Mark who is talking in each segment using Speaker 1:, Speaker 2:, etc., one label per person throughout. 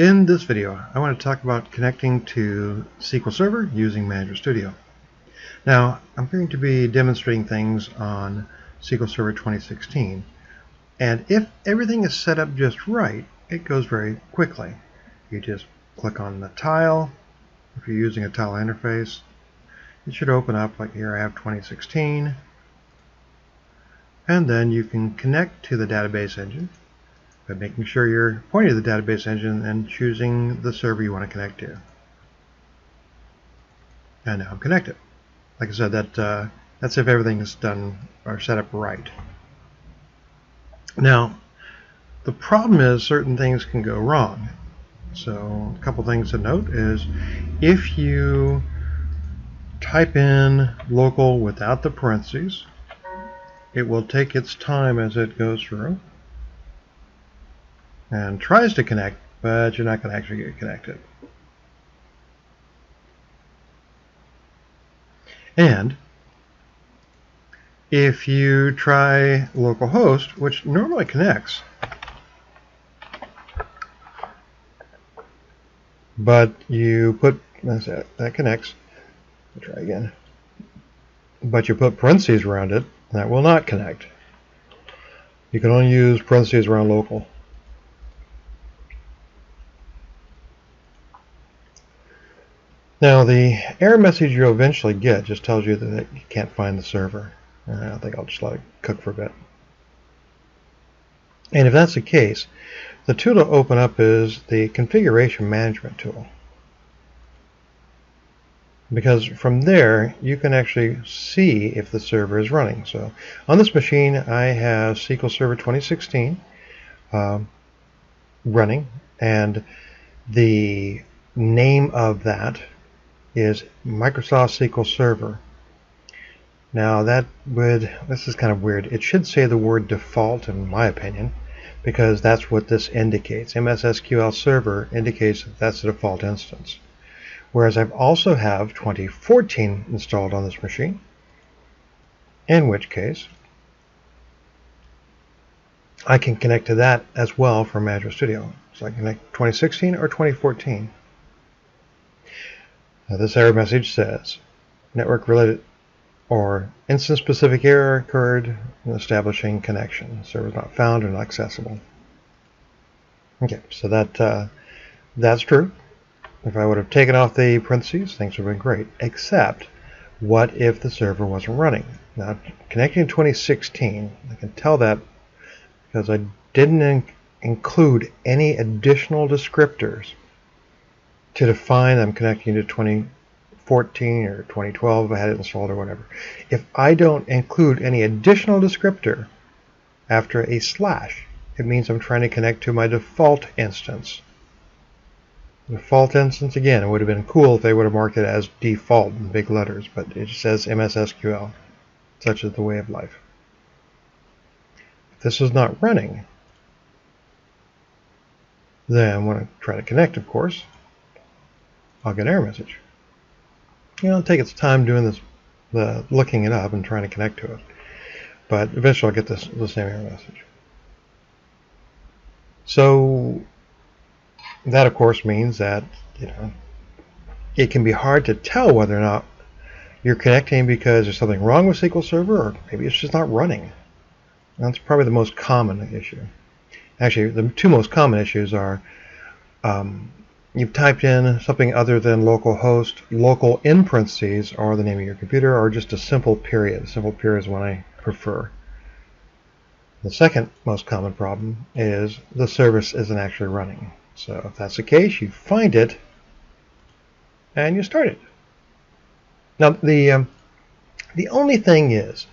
Speaker 1: In this video, I want to talk about connecting to SQL Server using Manager Studio. Now, I'm going to be demonstrating things on SQL Server 2016, and if everything is set up just right, it goes very quickly. You just click on the tile. If you're using a tile interface, it should open up like here I have 2016, and then you can connect to the database engine by making sure you're pointing to the database engine and choosing the server you want to connect to. And now I'm connected. Like I said, that's if everything is done or set up right. Now, the problem is certain things can go wrong. So a couple things to note is if you type in local without the parentheses, it will take its time as it goes through and tries to connect, but you're not going to actually get connected. And if you try localhost, which normally connects, but you put, that connects, I'll try again, but you put parentheses around it, that will not connect. You can only use parentheses around local. Now the error message you'll eventually get just tells you that you can't find the server. I think I'll just let it cook for a bit. And if that's the case, the tool to open up is the configuration management tool. Because from there you can actually see if the server is running. So on this machine I have SQL Server 2016 running, and the name of that is Microsoft SQL Server. Now this is kind of weird. It should say the word default in my opinion, because that's what this indicates. MS SQL Server indicates that that's the default instance. Whereas I also have 2014 installed on this machine, in which case I can connect to that as well from Manager Studio. So I can connect 2016 or 2014. Now this error message says network related or instance specific error occurred in establishing connection. Server not found or not accessible. Okay, so that's true. If I would have taken off the parentheses, things would have been great. Except, what if the server wasn't running? Now, connecting to 2016, I can tell that because I didn't include any additional descriptors to define I'm connecting to 2014 or 2012 if I had it installed or whatever. If I don't include any additional descriptor after a slash, it means I'm trying to connect to my default instance. Default instance, again, it would have been cool if they would have marked it as default in big letters, but it just says MS SQL. Such is the way of life. If this is not running, then when I try to connect, of course, I'll get an error message. It'll take its time doing this, looking it up and trying to connect to it, but eventually I'll get the same error message. So that of course means that it can be hard to tell whether or not you're connecting because there's something wrong with SQL Server, or maybe it's just not running. That's probably the most common issue. Actually, the two most common issues are you've typed in something other than localhost, local in parentheses, or the name of your computer, or just a simple period. A simple period is one I prefer. The second most common problem is the service isn't actually running. So if that's the case, you find it and you start it. Now the only thing is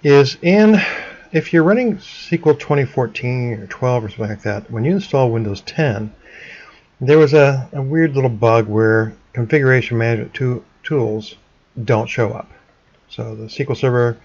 Speaker 1: if you're running SQL 2014 or 12 or something like that, when you install Windows 10, there was a weird little bug where configuration management tools don't show up. So the SQL Server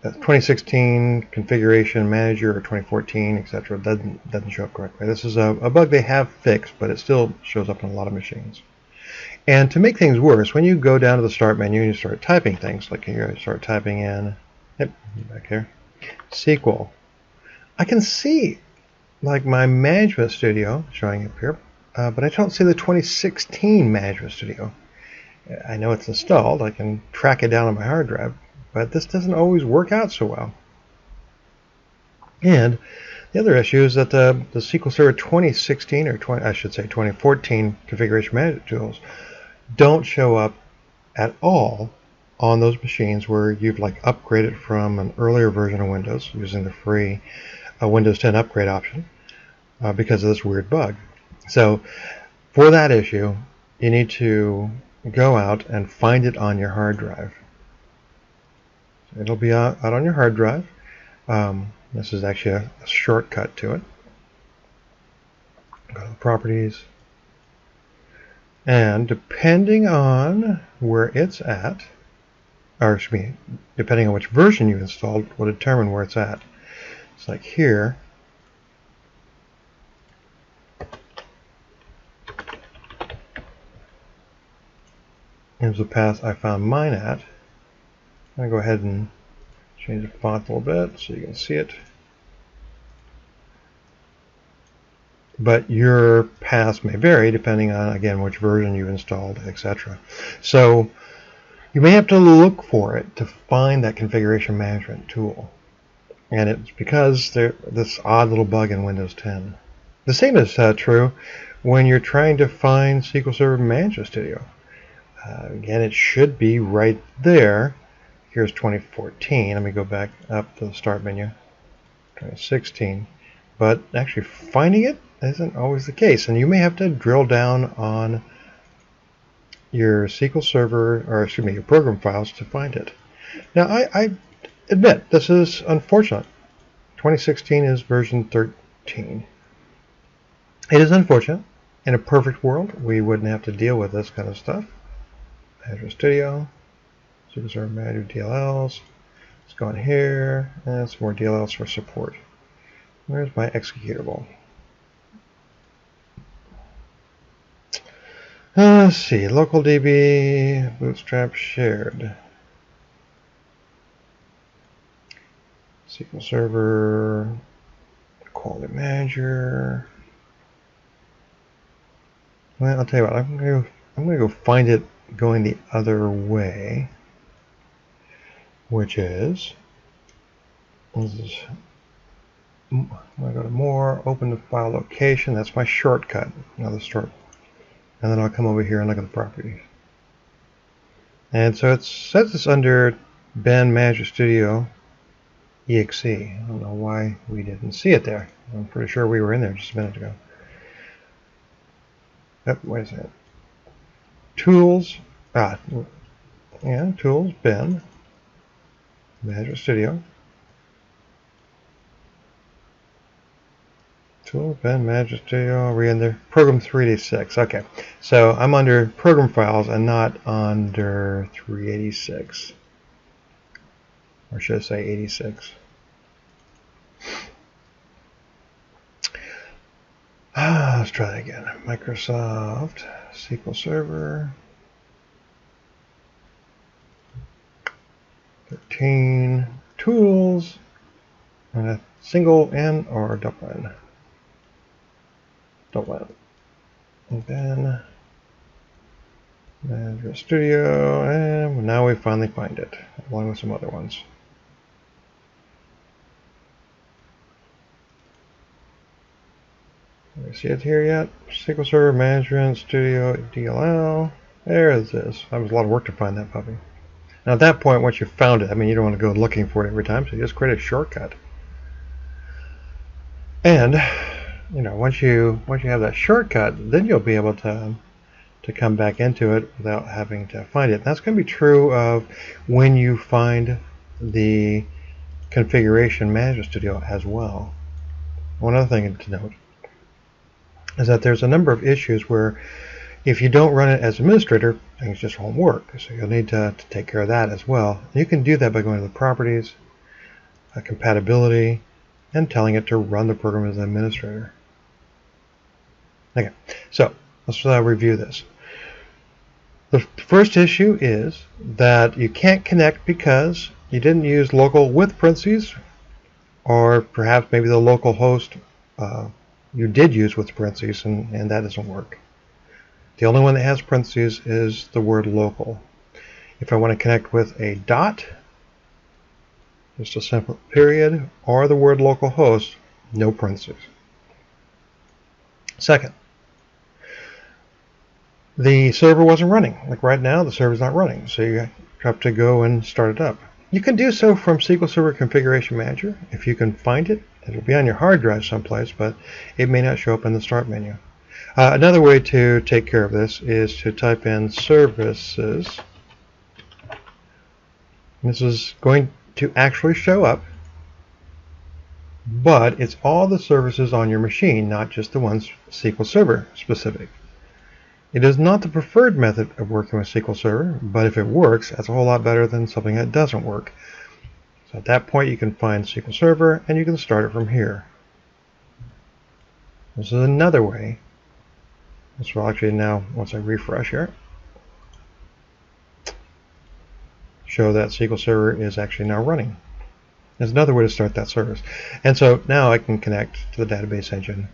Speaker 1: 2016 configuration manager or 2014 etc. doesn't show up correctly. This is a bug they have fixed, but it still shows up on a lot of machines. And to make things worse, when you go down to the start menu and you start typing things, like here I start typing in back here SQL, I can see like my Management Studio showing up here, but I don't see the 2016 Management Studio. I know it's installed, I can track it down on my hard drive, but this doesn't always work out so well. And the other issue is that the SQL Server 2016, or I should say 2014 configuration management tools don't show up at all on those machines where you've like upgraded from an earlier version of Windows using the free Windows 10 upgrade option because of this weird bug. So for that issue, you need to go out and find it on your hard drive. So it'll be out on your hard drive. This is actually a shortcut to it. Go to the properties, and depending on where it's at, or excuse me, depending on which version you installed, will determine where it's at. It's like here. Here's the path I found mine at. I'm going to go ahead and change the font a little bit so you can see it. But your paths may vary depending on, again, which version you've installed, etc. So you may have to look for it to find that configuration management tool. And it's because there's this odd little bug in Windows 10. The same is true when you're trying to find SQL Server Management Studio. Again, it should be right there. Here's 2014. Let me go back up to the start menu. 2016. But actually finding it isn't always the case. And you may have to drill down on your SQL Server, or excuse me, your program files to find it. Now, I admit this is unfortunate. 2016 is version 13. It is unfortunate. In a perfect world, we wouldn't have to deal with this kind of stuff. Azure Studio, SQL Server Manager DLLs. Let's go in here, and some more DLLs for support. Where's my executable? Let's see, local DB, Bootstrap shared. SQL Server, Quality Manager. Well, I'll tell you what, I'm gonna go find it going the other way, which is, I'm gonna go to more, open the file location. That's my shortcut. Another short, and then I'll come over here and look at the properties. And so it says it's under Ben Manager Studio exe. I don't know why we didn't see it there. I'm pretty sure we were in there just a minute ago. Oh, wait a second. Tools, Tools, Ben, Manager Studio. Tools, Ben, Manager Studio, are we in there? Program 386, okay. So I'm under Program Files and not under 386. Or should I say 86? Let's try that again. Microsoft SQL Server 13 tools and a single N or double N. Double N. And then Manager Studio, and now we finally find it, along with some other ones. Do you see it here yet? SQL Server Management Studio DLL. There it is. That was a lot of work to find that puppy. Now at that point, once you found it, I mean, you don't want to go looking for it every time, so you just create a shortcut. And you know, once you have that shortcut, then you'll be able to come back into it without having to find it. And that's going to be true of when you find the Configuration Management Studio as well. One other thing to note is that there's a number of issues where if you don't run it as administrator, things just won't work. So you'll need to take care of that as well. You can do that by going to the properties, compatibility, and telling it to run the program as an administrator. Okay, so let's review this. The first issue is that you can't connect because you didn't use local with parentheses, or perhaps maybe the local host you did use with parentheses, and that doesn't work. The only one that has parentheses is the word local. If I want to connect with a dot, just a simple period, or the word localhost, no parentheses. Second, the server wasn't running. Like right now, the server's not running, so you have to go and start it up. You can do so from SQL Server Configuration Manager. If you can find it, it'll be on your hard drive someplace, but it may not show up in the Start menu. Another way to take care of this is to type in services. This is going to actually show up, but it's all the services on your machine, not just the ones SQL Server specific. It is not the preferred method of working with SQL Server, but if it works, that's a whole lot better than something that doesn't work. So at that point, you can find SQL Server, and you can start it from here. This is another way. This will actually now, once I refresh here, show that SQL Server is actually now running. There's another way to start that service. And so now I can connect to the database engine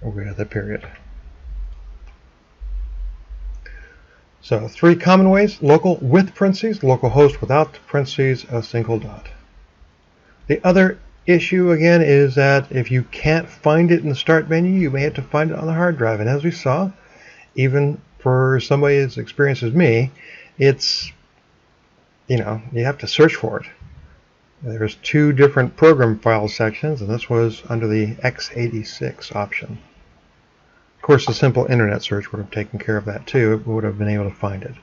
Speaker 1: with a period. So 3 common ways: local with parentheses, localhost without parentheses, a single dot. The other issue again is that if you can't find it in the Start menu, you may have to find it on the hard drive. And as we saw, even for somebody as experienced as me, it's, you have to search for it. There's 2 different program file sections, and this was under the x86 option. Of course, a simple internet search would have taken care of that too. It would have been able to find it.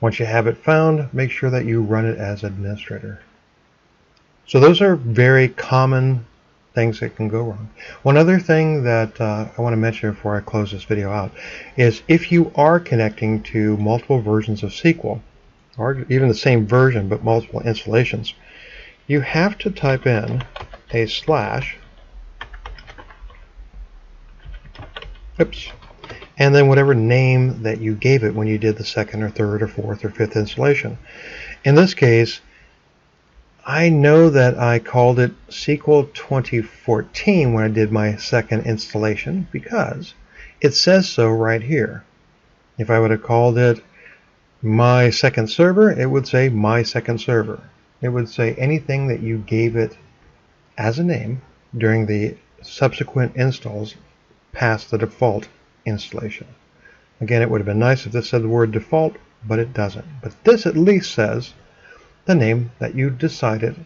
Speaker 1: Once you have it found, make sure that you run it as administrator. So those are very common things that can go wrong. One other thing that I want to mention before I close this video out is if you are connecting to multiple versions of SQL, or even the same version but multiple installations, you have to type in a slash, and then whatever name that you gave it when you did the second or third or fourth or fifth installation. In this case, I know that I called it SQL 2014 when I did my second installation because it says so right here. If I would have called it my second server, it would say my second server. It would say anything that you gave it as a name during the subsequent installs past the default installation. Again, it would have been nice if this said the word default, but it doesn't. But this at least says the name that you decided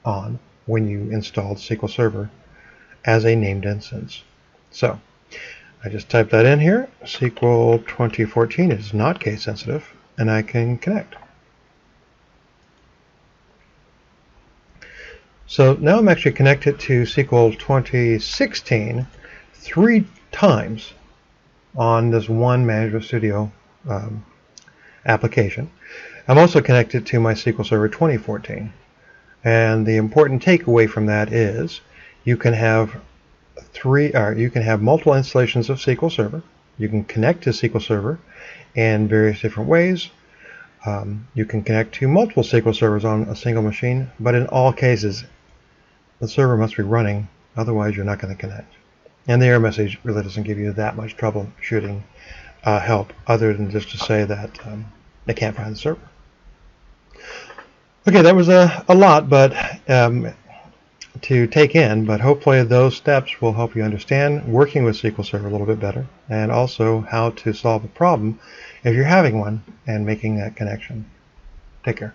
Speaker 1: on when you installed SQL Server as a named instance. So I just typed that in here. SQL 2014 is not case sensitive, and I can connect. So now I'm actually connected to SQL 2016 3 times on this one Management Studio application. I'm also connected to my SQL Server 2014, and the important takeaway from that is you can have multiple installations of SQL Server. You can connect to SQL Server in various different ways. You can connect to multiple SQL servers on a single machine, but in all cases, the server must be running, otherwise you're not going to connect. And the error message really doesn't give you that much troubleshooting help, other than just to say that they can't find the server. Okay, that was a lot, but to take in, but hopefully those steps will help you understand working with SQL Server a little bit better, and also how to solve a problem if you're having one and making that connection. Take care.